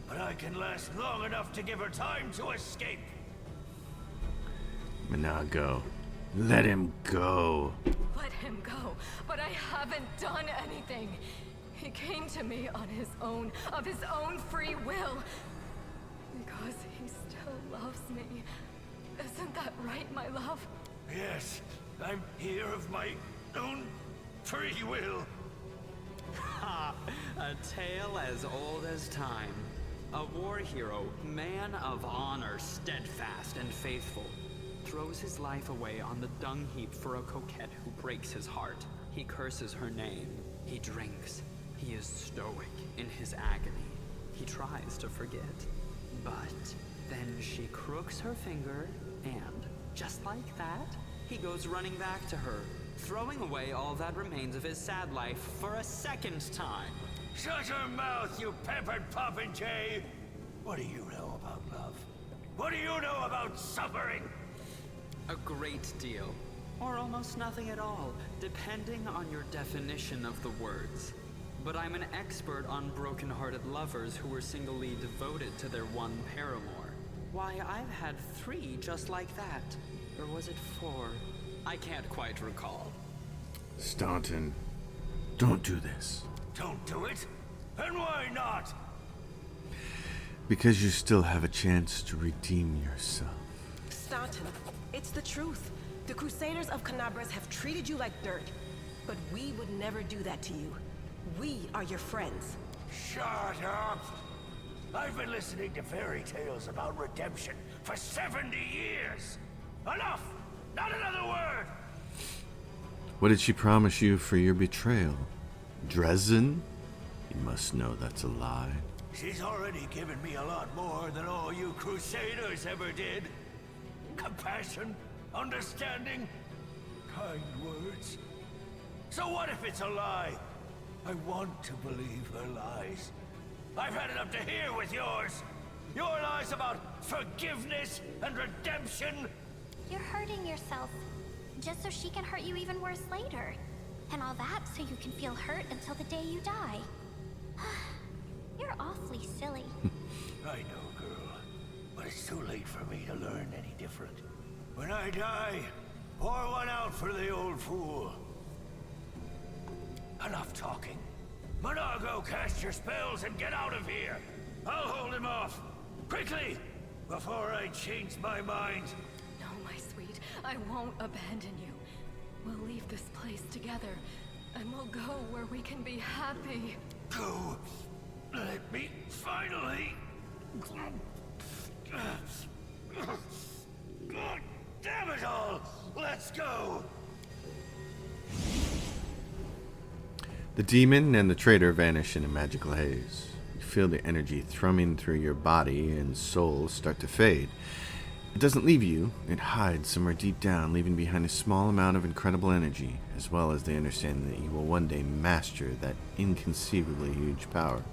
E: But I can last long enough to give her time to escape.
A: Monago, let him go.
F: Let him go, but I haven't done anything. He came to me on his own, of his own free will. Because he still loves me. Isn't that right, my love?
E: Yes, I'm here of my own free will.
H: Ha! A tale as old as time. A war hero, man of honor, steadfast and faithful, throws his life away on the dung heap for a coquette who breaks his heart. He curses her name. He drinks. He is stoic in his agony. He tries to forget. But then she crooks her finger, and, just like that, he goes running back to her, throwing away all that remains of his sad life for a second time.
E: Shut your mouth, you peppered popinjay! What do you know about love? What do you know about suffering?
H: A great deal. Or almost nothing at all, depending on your definition of the words. But I'm an expert on broken-hearted lovers who were singly devoted to their one paramour. Why, I've had 3 just like that. Or was it 4? I can't quite recall.
A: Staunton, don't do this.
E: Don't do it? And why not?
A: Because you still have a chance to redeem yourself.
I: Staunton, it's the truth. The Crusaders of Canabras have treated you like dirt. But we would never do that to you. We are your friends.
E: Shut up! I've been listening to fairy tales about redemption for 70 years! Enough! Not another word!
A: What did she promise you for your betrayal? Dresden? You must know that's a lie.
E: She's already given me a lot more than all you Crusaders ever did. Compassion, understanding, kind words. So what if it's a lie? I want to believe her lies. I've had it up to here with yours. Your lies about forgiveness and redemption.
G: You're hurting yourself, just so she can hurt you even worse later. And all that so you can feel hurt until the day you die. You're awfully silly.
E: I know, girl. But it's too late for me to learn any different. When I die, pour one out for the old fool. Enough talking. Monago, cast your spells and get out of here. I'll hold him off. Quickly! Before I change my mind.
F: No, my sweet. I won't abandon you. We'll leave this place together, and we'll go where we can be happy.
E: Go. Let me finally. God damn it all! Let's go!
A: The demon and the traitor vanish in a magical haze. You feel the energy thrumming through your body and soul start to fade. It doesn't leave you, it hides somewhere deep down, leaving behind a small amount of incredible energy, as well as the understanding that you will one day master that inconceivably huge power.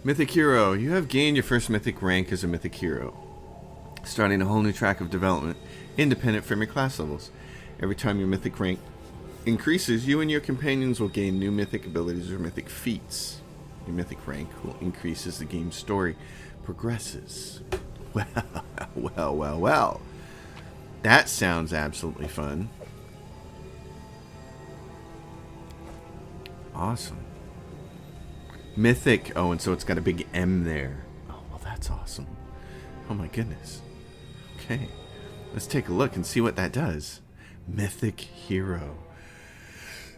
A: Mythic Hero. You have gained your first mythic rank as a Mythic Hero, starting a whole new track of development, independent from your class levels. Every time your mythic rank increases, you and your companions will gain new mythic abilities or mythic feats. Your mythic rank will increase as the game's story progresses. Well. That sounds absolutely fun. Awesome. Mythic. Oh, and so it's got a big M there. Oh, well, that's awesome. Oh, my goodness. Okay. Let's take a look and see what that does. Mythic Hero.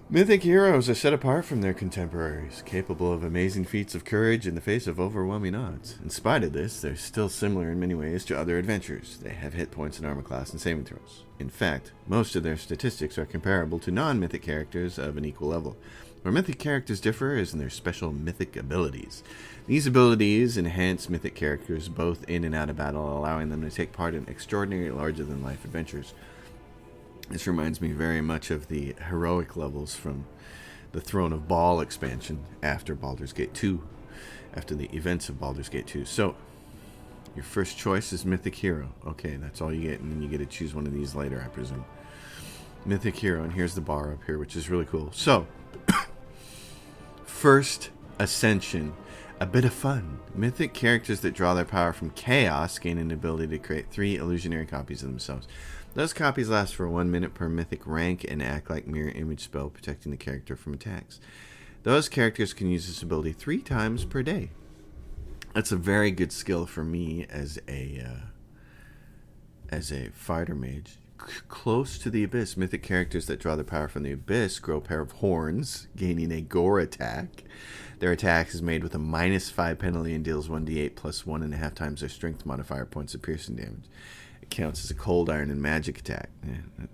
A: Mythic heroes are set apart from their contemporaries, capable of amazing feats of courage in the face of overwhelming odds. In spite of this, they're still similar in many ways to other adventurers. They have hit points in armor class and saving throws. In fact, most of their statistics are comparable to non-mythic characters of an equal level. Where mythic characters differ is in their special mythic abilities. These abilities enhance mythic characters both in and out of battle, allowing them to take part in extraordinary, larger-than-life adventures. This reminds me very much of the heroic levels from the Throne of Baal expansion after Baldur's Gate 2, after the events of Baldur's Gate 2. So, your first choice is Mythic Hero. Okay, that's all you get, and then you get to choose one of these later, I presume. Mythic Hero, and here's the bar up here, which is really cool. So, first, Ascension. A bit of fun. Mythic characters that draw their power from chaos gain an ability to create 3 illusionary copies of themselves. Those copies last for 1 minute per mythic rank and act like mirror image spell, protecting the character from attacks. Those characters can use this ability 3 times per day. That's a very good skill for me as a fighter mage. Close to the Abyss, mythic characters that draw their power from the Abyss grow a pair of horns, gaining a gore attack. Their attack is made with a -5 penalty and deals 1d8 plus 1.5 times their strength modifier points of piercing damage. It counts as a cold iron and magic attack.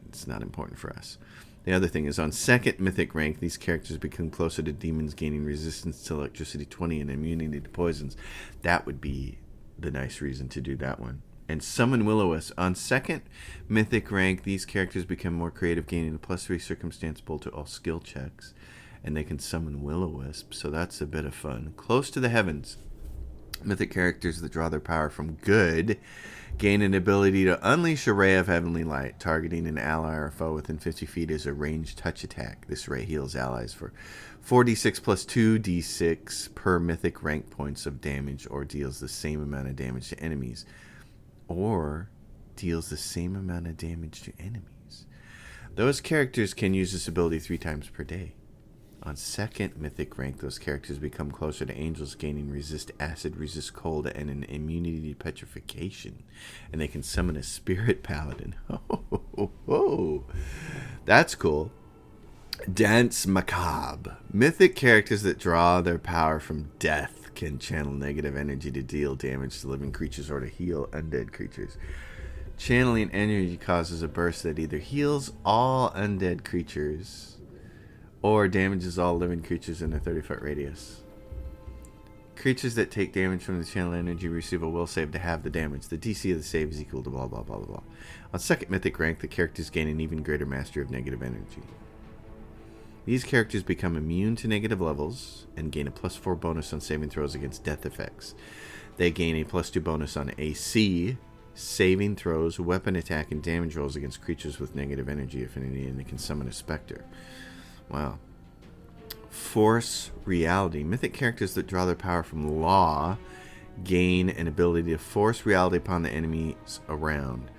A: It's not important for us. The other thing is, on second mythic rank, these characters become closer to demons, gaining resistance to electricity 20 and immunity to poisons. That would be the nice reason to do that one. And Summon Will-O-Wisp. On second mythic rank, these characters become more creative, gaining a +3 circumstance pull to all skill checks. And they can summon Will-O-Wisp, so that's a bit of fun. Close to the Heavens. Mythic characters that draw their power from good gain an ability to unleash a ray of heavenly light, targeting an ally or foe within 50 feet as a ranged touch attack. This ray heals allies for 4d6 plus 2d6 per mythic rank points of damage, or deals the same amount of damage to enemies. Those characters can use this ability 3 times per day. On second mythic rank, those characters become closer to angels, gaining resist acid, resist cold, and an immunity to petrification. And they can summon a spirit paladin. Oh, that's cool. Dance Macabre. Mythic characters that draw their power from death can channel negative energy to deal damage to living creatures or to heal undead creatures. Channeling energy causes a burst that either heals all undead creatures or damages all living creatures in a 30-foot radius. Creatures that take damage from the channel energy receive a will save to have the damage. The DC of the save is equal to blah blah blah blah. On second mythic rank, the characters gain an even greater mastery of negative energy. These characters become immune to negative levels and gain a +4 bonus on saving throws against death effects. They gain a +2 bonus on AC, saving throws, weapon attack, and damage rolls against creatures with negative energy affinity, and they can summon a specter. Wow. Force reality. Mythic characters that draw their power from law gain an ability to force reality upon the enemies around.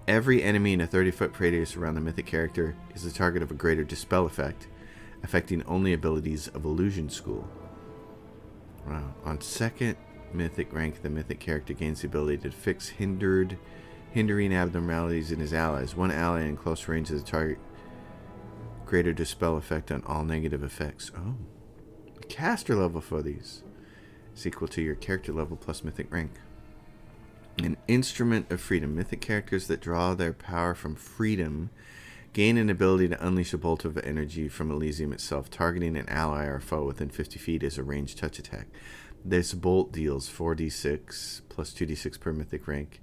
A: Every enemy in a 30-foot radius around the mythic character is the target of a greater dispel effect, affecting only abilities of Illusion School. Wow. On second mythic rank, the mythic character gains the ability to fix hindering abnormalities in his allies. One ally in close range of the target, greater dispel effect on all negative effects. Oh. The caster level for these is equal to your character level plus mythic rank. An instrument of freedom. Mythic characters that draw their power from freedom gain an ability to unleash a bolt of energy from Elysium itself, targeting an ally or foe within 50 feet as a ranged touch attack. This bolt deals 4d6 plus 2d6 per mythic rank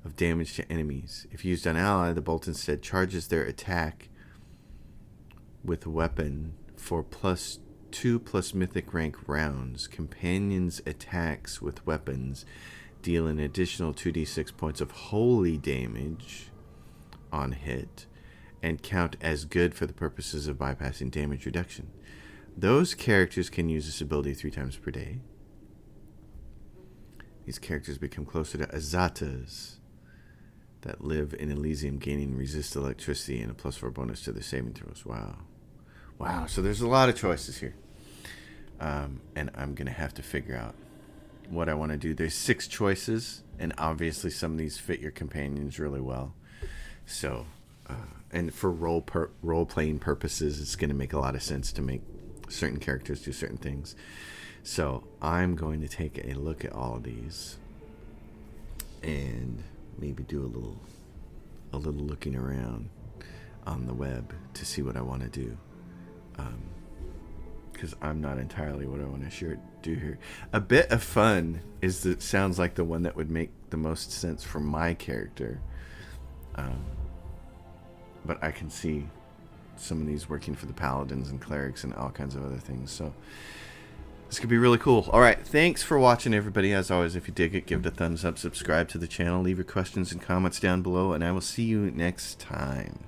A: of damage to enemies. If used on ally, the bolt instead charges their attack with weapon for +2 plus mythic rank rounds. Companions' attacks with weapons deal an additional 2d6 points of holy damage on hit and count as good for the purposes of bypassing damage reduction. Those characters can use this ability 3 times per day. These characters become closer to Azatas that live in Elysium, gaining resist electricity and a +4 bonus to their saving throws. Wow, so there's a lot of choices here. And I'm going to have to figure out what I want to do. There's 6 choices, and obviously some of these fit your companions really well. So, and for role-playing purposes, it's going to make a lot of sense to make certain characters do certain things. So, I'm going to take a look at all of these and maybe do a little looking around on the web to see what I want to do. because I'm not entirely what I want to do here. A bit of fun sounds like the one that would make the most sense for my character. But I can see some of these working for the paladins and clerics and all kinds of other things. So this could be really cool. All right, thanks for watching, everybody. As always, if you dig it, give it a thumbs up, subscribe to the channel, leave your questions and comments down below, and I will see you next time.